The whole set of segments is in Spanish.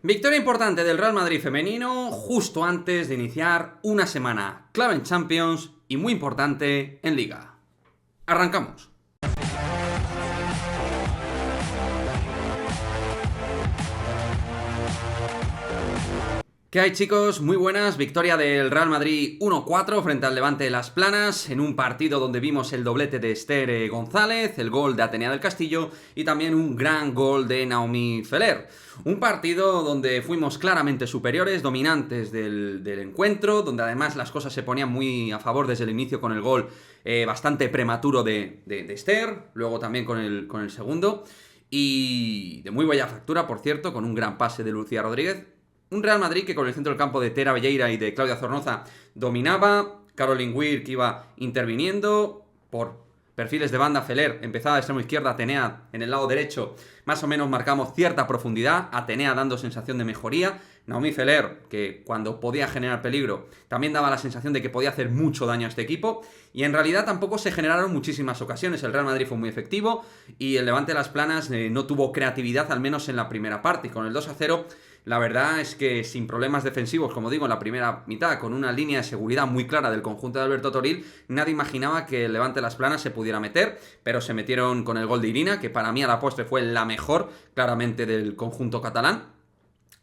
Victoria importante del Real Madrid femenino justo antes de iniciar una semana clave en Champions y muy importante en Liga. Arrancamos. ¿Qué hay, chicos? Muy buenas. Victoria del Real Madrid 1-4 frente al Levante de Las Planas, en un partido donde vimos el doblete de Esther González, el gol de Atenea del Castillo y también un gran gol de Naomi Feller. Un partido donde fuimos claramente superiores, dominantes del encuentro, donde además las cosas se ponían muy a favor desde el inicio con el gol bastante prematuro de Esther, luego también con el segundo, y de muy buena factura, por cierto, con un gran pase de Lucía Rodríguez. Un Real Madrid que con el centro del campo de Tera Velleira y de Claudia Zornoza dominaba. Caroline Weir que iba interviniendo. Por perfiles de banda, Feller empezaba de extremo izquierda, Atenea en el lado derecho. Más o menos marcamos cierta profundidad. Atenea dando sensación de mejoría. Naomi Feller, que cuando podía generar peligro, también daba la sensación de que podía hacer mucho daño a este equipo. Y en realidad tampoco se generaron muchísimas ocasiones. El Real Madrid fue muy efectivo y el Levante de Las Planas no tuvo creatividad, al menos en la primera parte. Y con el 2-0... la verdad es que sin problemas defensivos, como digo, en la primera mitad, con una línea de seguridad muy clara del conjunto de Alberto Toril, nadie imaginaba que el Levante de Las Planas se pudiera meter, pero se metieron con el gol de Irina, que para mí a la postre fue la mejor, claramente, del conjunto catalán.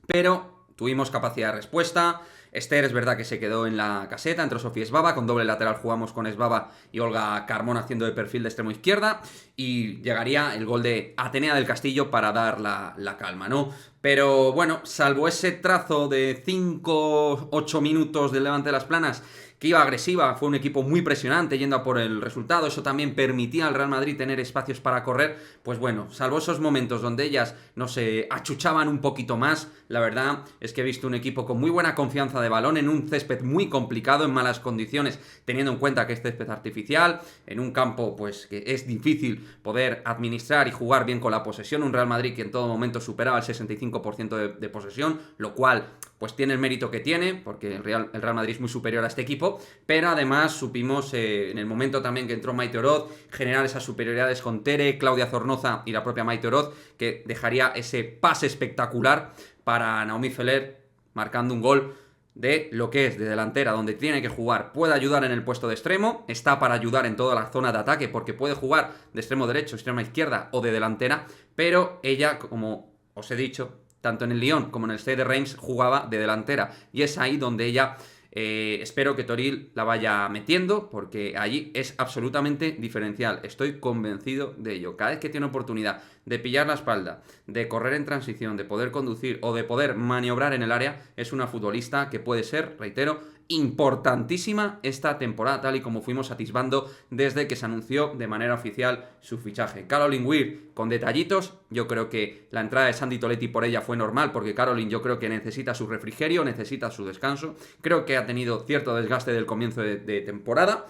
Pero tuvimos capacidad de respuesta. Esther es verdad que se quedó en la caseta, entró Sofía Esbaba, con doble lateral jugamos con Esbaba y Olga Carmona haciendo de perfil de extremo izquierda, y llegaría el gol de Atenea del Castillo para dar la calma, ¿no? Pero bueno, salvo ese trazo de 5-8 minutos del Levante de Las Planas, que iba agresiva, fue un equipo muy presionante yendo a por el resultado, eso también permitía al Real Madrid tener espacios para correr, pues bueno, salvo esos momentos donde ellas, no sé, achuchaban un poquito más, la verdad es que he visto un equipo con muy buena confianza de balón, en un césped muy complicado, en malas condiciones, teniendo en cuenta que es césped artificial, en un campo pues que es difícil poder administrar y jugar bien con la posesión, un Real Madrid que en todo momento superaba el 65% de posesión, lo cual pues tiene el mérito que tiene, porque el Real Madrid es muy superior a este equipo, pero además supimos en el momento también que entró Maite Oroz generar esas superioridades con Tere, Claudia Zornoza y la propia Maite Oroz, que dejaría ese pase espectacular para Naomi Feller, marcando un gol de lo que es de delantera, donde tiene que jugar. Puede ayudar en el puesto de extremo, está para ayudar en toda la zona de ataque, porque puede jugar de extremo derecho, extrema izquierda o de delantera, pero ella, como os he dicho, tanto en el Lyon como en el Stade de Reims jugaba de delantera, y es ahí donde ella espero que Toril la vaya metiendo, porque allí es absolutamente diferencial, estoy convencido de ello. Cada vez que tiene oportunidad de pillar la espalda, de correr en transición, de poder conducir o de poder maniobrar en el área, es una futbolista que puede ser, reitero, importantísima esta temporada, tal y como fuimos atisbando desde que se anunció de manera oficial su fichaje. Caroline Weir con detallitos, yo creo que la entrada de Sandy Toletti por ella fue normal, porque Caroline yo creo que necesita su refrigerio, necesita su descanso, creo que ha tenido cierto desgaste del comienzo de temporada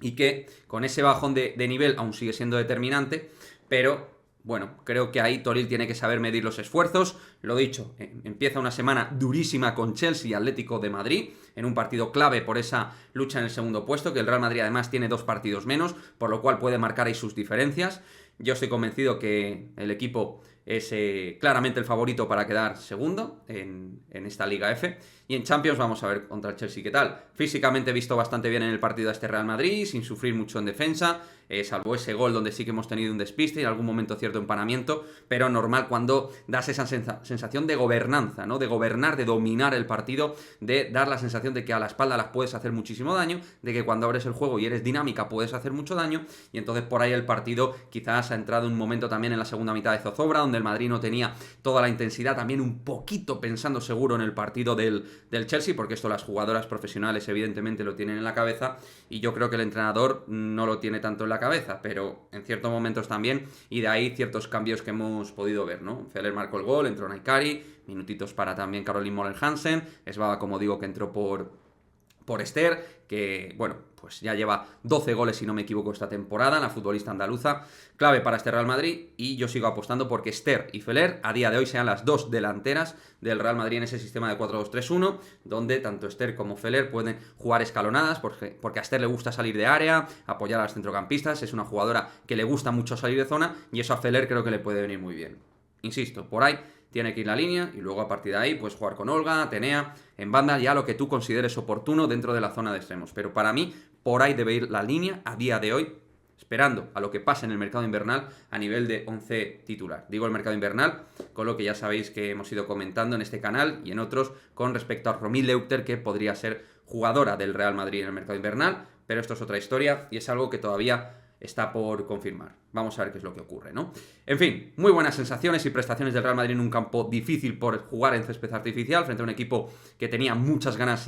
y que con ese bajón de nivel aún sigue siendo determinante, pero bueno, creo que ahí Toril tiene que saber medir los esfuerzos. Lo dicho, empieza una semana durísima con Chelsea y Atlético de Madrid, en un partido clave por esa lucha en el segundo puesto, que el Real Madrid además tiene 2 partidos menos, por lo cual puede marcar ahí sus diferencias. Yo estoy convencido que el equipo es claramente el favorito para quedar segundo en esta Liga F. Y en Champions vamos a ver contra el Chelsea qué tal. Físicamente he visto bastante bien en el partido a este Real Madrid, sin sufrir mucho en defensa, salvo ese gol donde sí que hemos tenido un despiste y en algún momento cierto empanamiento, pero normal cuando das esa sensación de gobernanza, ¿no? De gobernar, de dominar el partido, de dar la sensación de que a la espalda las puedes hacer muchísimo daño, de que cuando abres el juego y eres dinámica puedes hacer mucho daño, y entonces por ahí el partido quizás ha entrado un momento también en la segunda mitad de zozobra, donde el Madrid no tenía toda la intensidad, también un poquito pensando seguro en el partido del Chelsea, porque esto las jugadoras profesionales evidentemente lo tienen en la cabeza, y yo creo que el entrenador no lo tiene tanto en la cabeza, pero en ciertos momentos también, y de ahí ciertos cambios que hemos podido ver, ¿no? Feller marcó el gol, entró Naikari, minutitos para también Caroline Moller-Hansen, Esbaba, como digo, que entró por Esther, que, bueno, pues ya lleva 12 goles, si no me equivoco, esta temporada, la futbolista andaluza, clave para este Real Madrid, y yo sigo apostando porque Esther y Feller a día de hoy sean las 2 delanteras del Real Madrid en ese sistema de 4-2-3-1, donde tanto Esther como Feller pueden jugar escalonadas, porque a Esther le gusta salir de área, apoyar a los centrocampistas, es una jugadora que le gusta mucho salir de zona, y eso a Feller creo que le puede venir muy bien. Insisto, por ahí tiene que ir la línea y luego a partir de ahí pues jugar con Olga, Atenea, en banda, ya lo que tú consideres oportuno dentro de la zona de extremos. Pero para mí, por ahí debe ir la línea a día de hoy, esperando a lo que pase en el mercado invernal a nivel de 11 titular. Digo el mercado invernal, con lo que ya sabéis que hemos ido comentando en este canal y en otros con respecto a Romy Leuchter, que podría ser jugadora del Real Madrid en el mercado invernal, pero esto es otra historia y es algo que todavía está por confirmar. Vamos a ver qué es lo que ocurre, ¿no? En fin, muy buenas sensaciones y prestaciones del Real Madrid en un campo difícil por jugar en césped artificial frente a un equipo que tenía muchas ganas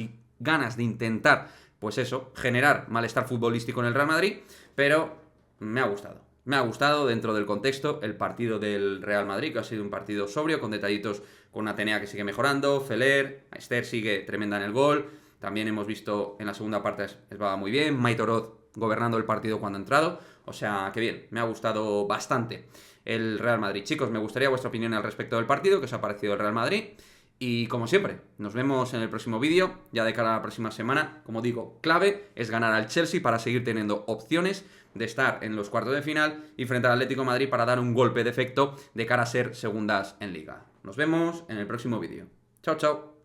de intentar, pues eso, generar malestar futbolístico en el Real Madrid, pero me ha gustado. Me ha gustado dentro del contexto el partido del Real Madrid, que ha sido un partido sobrio, con detallitos, con una Atenea que sigue mejorando, Feller, Esther sigue tremenda en el gol, también hemos visto en la segunda parte va muy bien, Maitorot gobernando el partido cuando ha entrado, o sea, que bien, me ha gustado bastante el Real Madrid. Chicos, me gustaría vuestra opinión al respecto del partido, que os ha parecido el Real Madrid, y como siempre, nos vemos en el próximo vídeo, ya de cara a la próxima semana. Como digo, clave es ganar al Chelsea para seguir teniendo opciones de estar en los cuartos de final y frente al Atlético de Madrid para dar un golpe de efecto de cara a ser segundas en Liga. Nos vemos en el próximo vídeo. Chao, chao.